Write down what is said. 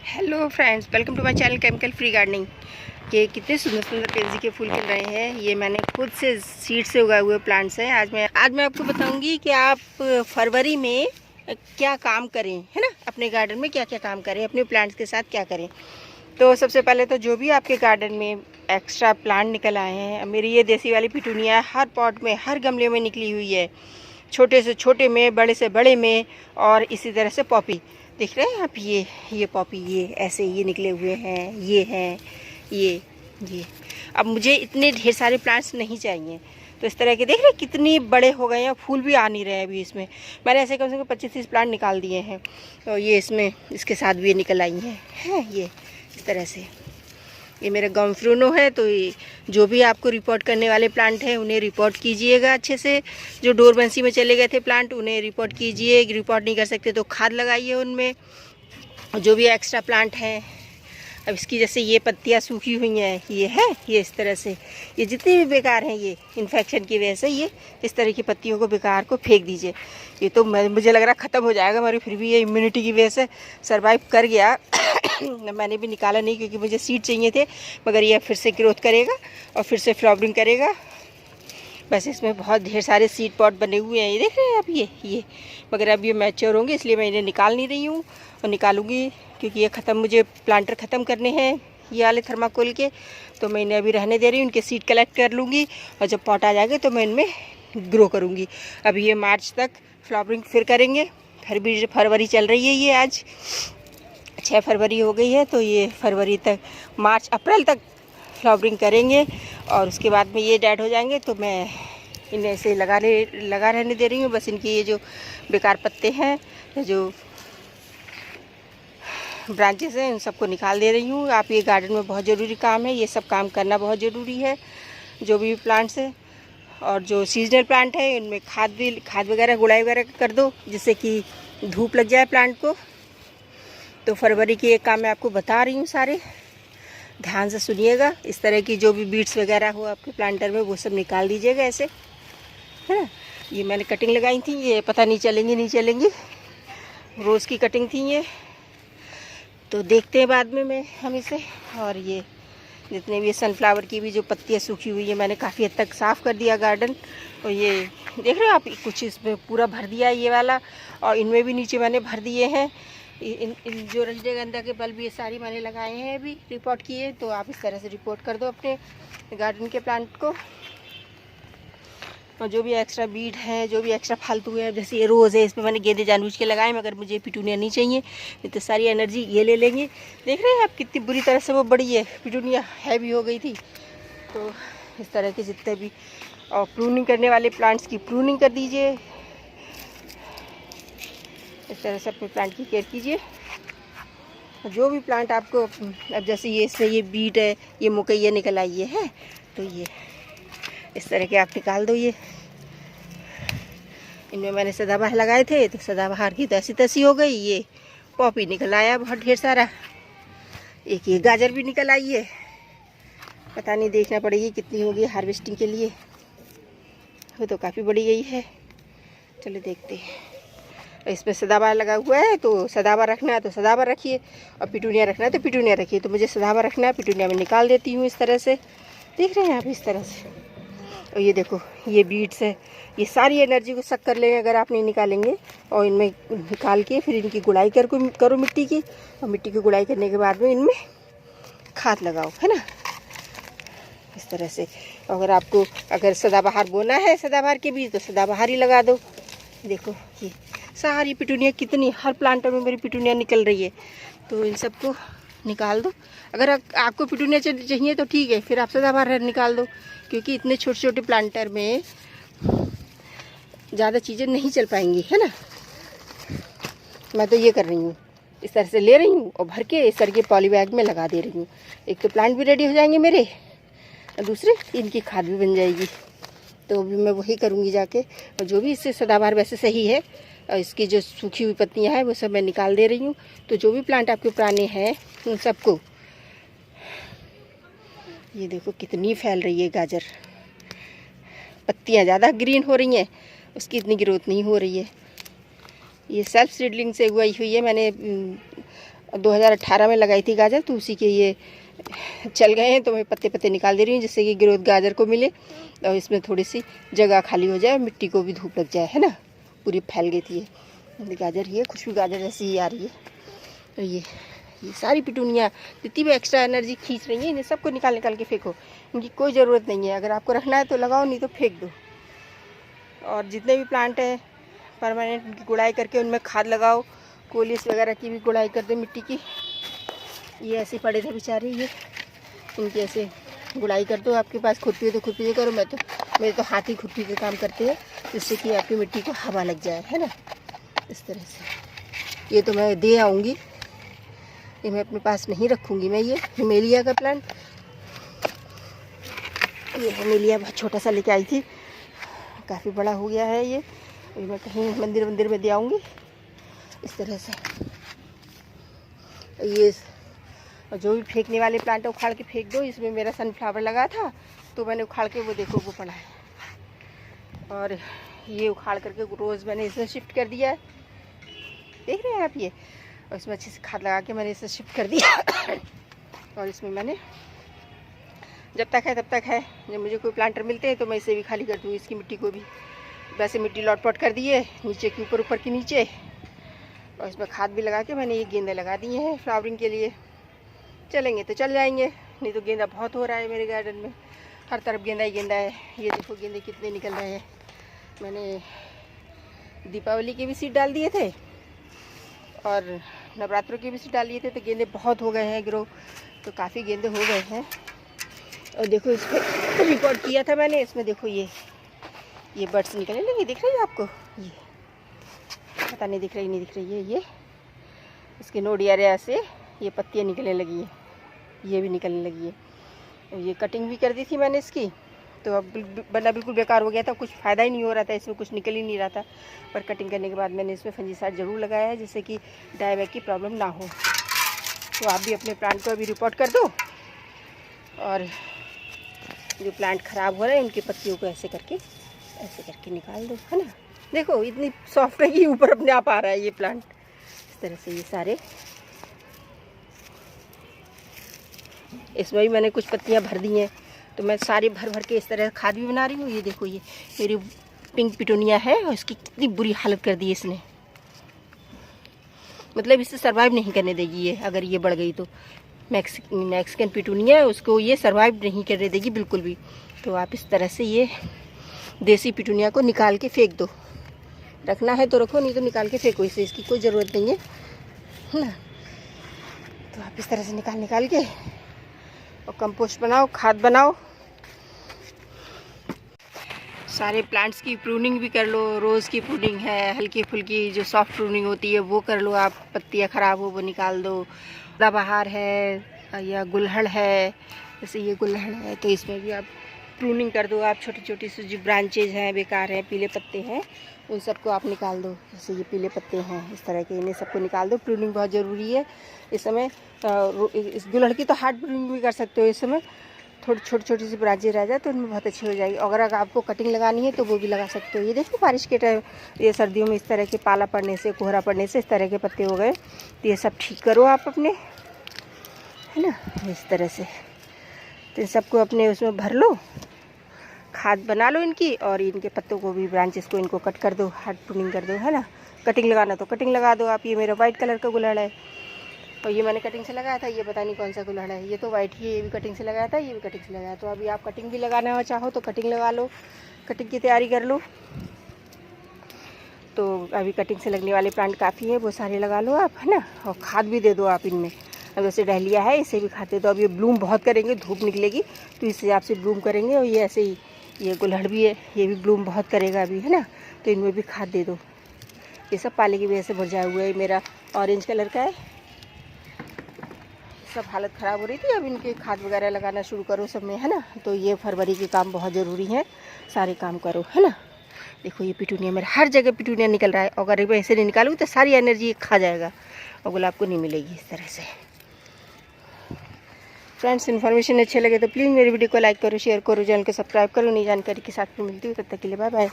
Hello friends, welcome to my channel chemical free gardening. ये कितने सुंदर सुंदर पेंजी के फूल खिल रहे हैं। ये मैंने खुद से सीड से उगाए हुए प्लांट्स हैं। आज मैं आपको बताऊंगी कि आप फरवरी में क्या काम करें, है ना। अपने गार्डन में क्या क्या काम करें, अपने प्लांट्स के साथ क्या करें। तो सबसे पहले तो जो भी आपके गार्डन में एक्स्ट्रा प्लांट निकल आए हैं, मेरी ये देसी वाली पिटूनिया हर पॉट में, हर गमले में निकली हुई है, छोटे से छोटे में, बड़े से बड़े में, और इसी तरह से पॉपी दिख रहे हैं आप। ये पॉपी, ये ऐसे ये निकले हुए हैं, ये हैं, ये अब मुझे इतने ढेर सारे प्लांट्स नहीं चाहिए। तो इस तरह के देख रहे हैं कितनी बड़े हो गए हैं, फूल भी आ नहीं रहे हैं अभी इसमें। मैंने ऐसे कम से कम 25-30 प्लांट निकाल दिए हैं। तो ये इसमें इसके साथ भी ये निकल आई हैं ये इस तरह से। ये मेरा गमफ्रूनो है। तो ये जो भी आपको रिपोर्ट करने वाले प्लांट हैं उन्हें रिपोर्ट कीजिएगा अच्छे से। जो डोरबेंसी में चले गए थे प्लांट उन्हें रिपोर्ट कीजिए। रिपोर्ट नहीं कर सकते तो खाद लगाइए उनमें। जो भी एक्स्ट्रा प्लांट हैं, अब इसकी जैसे ये पत्तियां सूखी हुई हैं, ये इस तरह से, ये जितनी भी बेकार हैं, ये इन्फेक्शन की वजह से ये इस तरह की पत्तियों को बेकार को फेंक दीजिए। ये तो मुझे लग रहा ख़त्म हो जाएगा, मगर फिर भी ये इम्यूनिटी की वजह से सरवाइव कर गया। मैंने भी निकाला नहीं क्योंकि मुझे सीड चाहिए थे, मगर ये फिर से ग्रोथ करेगा और फिर से फ्लावरिंग करेगा। बस इसमें बहुत ढेर सारे सीड पॉट बने हुए हैं, ये देख रहे हैं आप। ये मगर अब ये मैच्योर होंगे, इसलिए मैं इन्हें निकाल नहीं रही हूँ और निकालूंगी क्योंकि ये ख़त्म, मुझे प्लांटर ख़त्म करने हैं ये वाले थर्माकोल के। तो मैं इन्हें अभी रहने दे रही हूँ, इनके सीड कलेक्ट कर लूँगी और जब पॉट आ जाएंगे तो मैं इनमें ग्रो करूँगी। अभी ये मार्च तक फ्लावरिंग फिर करेंगे। फिर भी फरवरी चल रही है, ये आज 6 फरवरी हो गई है। तो ये फरवरी तक, मार्च अप्रैल तक फ्लावरिंग करेंगे और उसके बाद में ये डेड हो जाएंगे। तो मैं इन्हें ऐसे लगा रहने दे रही हूँ। बस इनकी ये जो बेकार पत्ते हैं, जो ब्रांचेस हैं, उन सबको निकाल दे रही हूँ। आप ये गार्डन में बहुत ज़रूरी काम है, ये सब काम करना बहुत ज़रूरी है। जो भी प्लांट्स हैं और जो सीजनल प्लांट है उनमें खाद वगैरह, गुड़ाई वगैरह कर दो जिससे कि धूप लग जाए प्लांट को। तो फरवरी के एक काम मैं आपको बता रही हूँ, सारे ध्यान से सुनिएगा। इस तरह की जो भी बीड्स वगैरह हो आपके प्लांटर में वो सब निकाल दीजिएगा ऐसे, है ना। ये मैंने कटिंग लगाई थी, ये पता नहीं चलेंगी, रोज़ की कटिंग थी ये। तो देखते हैं बाद में हम इसे। और ये जितने भी सनफ्लावर की भी जो पत्तियाँ सूखी हुई है, मैंने काफ़ी हद तक साफ़ कर दिया गार्डन। और ये देख रहे हो आप, कुछ इसमें पूरा भर दिया है ये वाला, और इनमें भी नीचे मैंने भर दिए हैं। इन जो रजनीगंधा के बल्ब ये सारी मैंने लगाए हैं, अभी रिपोर्ट किए। तो आप इस तरह से रिपोर्ट कर दो अपने गार्डन के प्लांट को। और जो भी एक्स्ट्रा बीड है, जो भी एक्स्ट्रा फालतू है, जैसे ये रोज़ है, इसमें मैंने गेंदे जानबूझ के लगाए, मगर मुझे पिटूनिया नहीं चाहिए। तो सारी एनर्जी ये ले लेंगे। देख रहे हैं आप कितनी बुरी तरह से वो बड़ी है, पिटूनिया हैवी हो गई थी। तो इस तरह के जितने भी, और प्रूनिंग करने वाले प्लांट्स की प्रूनिंग कर दीजिए। इस तरह से अपने प्लांट की केयर कीजिए। जो भी प्लांट आपको, अब जैसे ये इसमें ये बीट है, ये मुकैया निकल आई है, तो ये इस तरह के आप निकाल दो। ये इनमें मैंने सदाबहार लगाए थे, तो सदाबहार की तैसी तैसी हो गई। ये पॉपी निकल आया बहुत ढेर सारा। एक ये गाजर भी निकल आई है, पता नहीं, देखना पड़ेगी कितनी होगी हार्वेस्टिंग के लिए। वो तो काफ़ी बड़ी गई है, चलो देखते हैं। इसमें सदाबहार लगा हुआ है, तो सदाबहार रखना है तो सदाबहार रखिए, और पिटूनिया रखना है तो पिटूनिया रखिए। तो मुझे सदाबहार रखना है, पिटूनिया में निकाल देती हूँ इस तरह से। देख रहे हैं आप, इस तरह से। और ये देखो, ये बीड्स है, ये सारी एनर्जी को सक कर लेंगे अगर आप नहीं निकालेंगे। और इनमें निकाल के फिर इनकी गुड़ाई करो मिट्टी की, और मिट्टी की गुड़ाई करने के बाद में इनमें खाद लगाओ, है ना, इस तरह से। अगर सदाबहार बोना है, सदाबहार के बीज, तो सदाबहार ही लगा दो। देखो ये सारी पिटूनिया, कितनी हर प्लांटर में मेरी पिटूनिया निकल रही है। तो इन सबको निकाल दो। अगर आपको पिटूनिया चाहिए तो ठीक है, फिर आप सदाबहार निकाल दो, क्योंकि इतने छोटे छोटे प्लांटर में ज़्यादा चीज़ें नहीं चल पाएंगी, है ना। मैं तो ये कर रही हूँ, इस तरह से ले रही हूँ और भर के इस तरह के पॉली बैग में लगा दे रही हूँ। एक तो प्लांट भी रेडी हो जाएंगे मेरे, और दूसरे इनकी खाद भी बन जाएगी। तो अभी मैं वही करूँगी जाके। और जो भी इससे सदाबहार वैसे सही है, और इसकी जो सूखी हुई पत्तियाँ हैं वो सब मैं निकाल दे रही हूँ। तो जो भी प्लांट आपके पुराने हैं उन सबको, ये देखो कितनी फैल रही है गाजर, पत्तियाँ ज़्यादा ग्रीन हो रही हैं, उसकी इतनी ग्रोथ नहीं हो रही है। ये सेल्फ सीडलिंग से उगाई हुई है, मैंने 2018 में लगाई थी गाजर, तो उसी के ये चल गए हैं, तो मैं पत्ते पत्ते निकाल दे रही हूँ जिससे कि ग्रोथ गाजर को मिले और इसमें थोड़ी सी जगह खाली हो जाए, मिट्टी को भी धूप लग जाए, है ना। पूरी फैल गई थी ये गाजर, ये खुशबू गाजर जैसी ही आ रही है। और ये सारी पिटूनिया जितनी भी एक्स्ट्रा एनर्जी खींच रही है, इन्हें सबको निकाल के फेंको, इनकी कोई ज़रूरत नहीं है। अगर आपको रखना है तो लगाओ, नहीं तो फेंक दो। और जितने भी प्लांट हैं परमानेंट, उनकी गुड़ाई करके उनमें खाद लगाओ, कोलिस वगैरह की भी गुड़ाई कर दो मिट्टी की। ये ऐसे पड़े थे बेचारे, ये इनकी ऐसे गुड़ाई कर दो। आपके पास खुरपी है तो खुरपी से करो, मेरे तो हाथ ही खुरपी के काम करते हैं, जिससे कि आपकी मिट्टी को हवा लग जाए, है ना, इस तरह से। ये तो मैं दे आऊँगी, ये मैं अपने पास नहीं रखूँगी। मैं ये हिमेलिया का प्लांट, ये हिमेलिया बहुत छोटा सा लेके आई थी, काफ़ी बड़ा हो गया है ये मैं कहीं मंदिर में दे आऊँगी इस तरह से। ये जो भी फेंकने वाले प्लांट है उखाड़ के फेंक दो। इसमें मेरा सनफ्लावर लगा था, तो मैंने उखाड़ के वो देखो वो पड़ा है। और ये उखाड़ करके रोज़ मैंने इसमें शिफ्ट कर दिया है, देख रहे हैं आप ये। और इसमें अच्छे से खाद लगा के मैंने इसे शिफ्ट कर दिया। और इसमें मैंने जब तक है तब तक है, जब मुझे कोई प्लांटर मिलते हैं तो मैं इसे भी खाली कर दूँ, इसकी मिट्टी को भी। वैसे मिट्टी लॉटपॉट कर दी है, नीचे के ऊपर, ऊपर के नीचे। और इसमें खाद भी लगा के मैंने ये गेंदे लगा दिए हैं फ्लावरिंग के लिए। चलेंगे तो चल जाएंगे, नहीं तो गेंदा बहुत हो रहा है मेरे गार्डन में, हर तरफ गेंदा ही गेंदा है। ये देखो गेंदे कितने निकल रहे हैं। मैंने दीपावली के भी सीड डाल दिए थे और नवरात्रों के भी सीड डाल दिए थे, तो गेंदे बहुत हो गए हैं ग्रो, तो काफ़ी गेंदे हो गए हैं। और देखो इस पर रिकॉर्ड किया था मैंने, इसमें देखो ये बर्ड्स निकलने लगी, दिख रही है आपको? ये पता नहीं दिख रही, नहीं दिख रही है। ये इसके नोड एरिया से ये पत्तियाँ निकलने लगी है, ये भी निकलने लगी है। ये कटिंग भी कर दी थी मैंने इसकी, तो अब बना बिल्कुल बेकार हो गया था, कुछ फ़ायदा ही नहीं हो रहा था, इसमें कुछ निकल ही नहीं रहा था। पर कटिंग करने के बाद मैंने इसमें फंजीसाइड ज़रूर लगाया है, जिससे कि डायबैक की प्रॉब्लम ना हो। तो आप भी अपने प्लांट को अभी रिपोर्ट कर दो, और जो प्लांट ख़राब हो रहे हैं उनकी पत्तियों को ऐसे करके निकाल दो, है ना। देखो इतनी सॉफ्ट है कि ऊपर अपने आप आ रहा है ये प्लांट, इस तरह से। ये सारे इसमें भी मैंने कुछ पत्तियां भर दी हैं, तो मैं सारे भर के इस तरह खाद भी बना रही हूँ। ये देखो ये मेरी पिंक पिटोनिया है, और इसकी कितनी बुरी हालत कर दी है इसने, मतलब इसे सर्वाइव नहीं करने देगी ये। अगर ये बढ़ गई तो मैक्सिकन पिटूनिया है, उसको ये सर्वाइव नहीं करने देगी बिल्कुल भी। तो आप इस तरह से ये देसी पिटूनिया को निकाल के फेंक दो। रखना है तो रखो, नहीं तो निकाल के फेंको, इसे इसकी कोई ज़रूरत नहीं है ना। तो आप इस तरह से निकाल के और कंपोस्ट बनाओ, खाद बनाओ। सारे प्लांट्स की प्रूनिंग भी कर लो, रोज़ की प्रूनिंग है, हल्की फुल्की जो सॉफ्ट प्रूनिंग होती है वो कर लो आप। पत्तियाँ ख़राब हो वो निकाल दो। सदाबहार है या गुलहड़ है, जैसे ये गुलहड़ है, तो इसमें भी आप प्रूनिंग कर दो। आप छोटी छोटी सी जो ब्रांचेज हैं बेकार हैं, पीले पत्ते हैं, उन सबको आप निकाल दो। जैसे ये पीले पत्ते हैं इस तरह के, इन्हें सबको निकाल दो। प्रूनिंग बहुत ज़रूरी है इस समय। इस गुलहड़ की तो हार्ड प्रूनिंग भी कर सकते हो इस समय। थोड़ी छोटी सी ब्रांचें रह जाए तो उनमें बहुत अच्छी हो जाएगी। अगर आपको कटिंग लगानी है तो वो भी लगा सकते हो। ये देखो बारिश के टाइम, ये सर्दियों में इस तरह के पाला पड़ने से, कोहरा पड़ने से इस तरह के पत्ते हो गए, तो ये सब ठीक करो आप अपने, है ना, इस तरह से। तो इन सबको अपने उसमें भर लो, खाद बना लो इनकी, और इनके पत्तों को भी, ब्रांचेस को इनको कट कर दो, हार्ड प्रूनिंग कर दो, है ना। कटिंग लगाना तो कटिंग लगा दो आप। ये मेरा वाइट कलर का गुलहड़ है, और ये मैंने कटिंग से लगाया था। ये पता नहीं कौन सा गुलहड़ है, ये तो वाइट ही है, ये भी कटिंग से लगाया था, ये भी कटिंग से लगाया। तो अभी आप कटिंग भी लगाना चाहो तो कटिंग लगा लो, कटिंग की तैयारी कर लो। तो अभी कटिंग से लगने वाले प्लांट काफ़ी है, वो सारे लगा लो आप, है ना। और खाद भी दे दो आप इनमें। अब जैसे डहलिया है, इसे भी खाद दे दो। अब ये ब्लूम बहुत करेंगे, धूप निकलेगी तो इस हिसाब से ब्लूम करेंगे। और ये ऐसे ही, ये गुलहड़ भी है, ये भी ब्लूम बहुत करेगा अभी, है ना। तो इनमें भी खाद दे दो। ये सब पाले की वजह से भर जाए हुआ है। मेरा ऑरेंज कलर का है, सब हालत ख़राब हो रही थी। अब इनके खाद वगैरह लगाना शुरू करो सब में, है ना। तो ये फरवरी के काम बहुत ज़रूरी है, सारे काम करो, है ना। देखो ये पिटूनिया, मेरा हर जगह पिटूनिया निकल रहा है। अगर मैं ऐसे नहीं निकालूँगी तो सारी एनर्जी खा जाएगा और गुलाब को नहीं मिलेगी इस तरह से। फ्रेंड्स, इन्फॉर्मेशन अच्छे लगे तो प्लीज़ मेरी वीडियो को लाइक करो, शेयर करो, चैनल को सब्सक्राइब करो। नई जानकारी के साथ में मिलती हूँ, तब तक के लिए बाय बाय।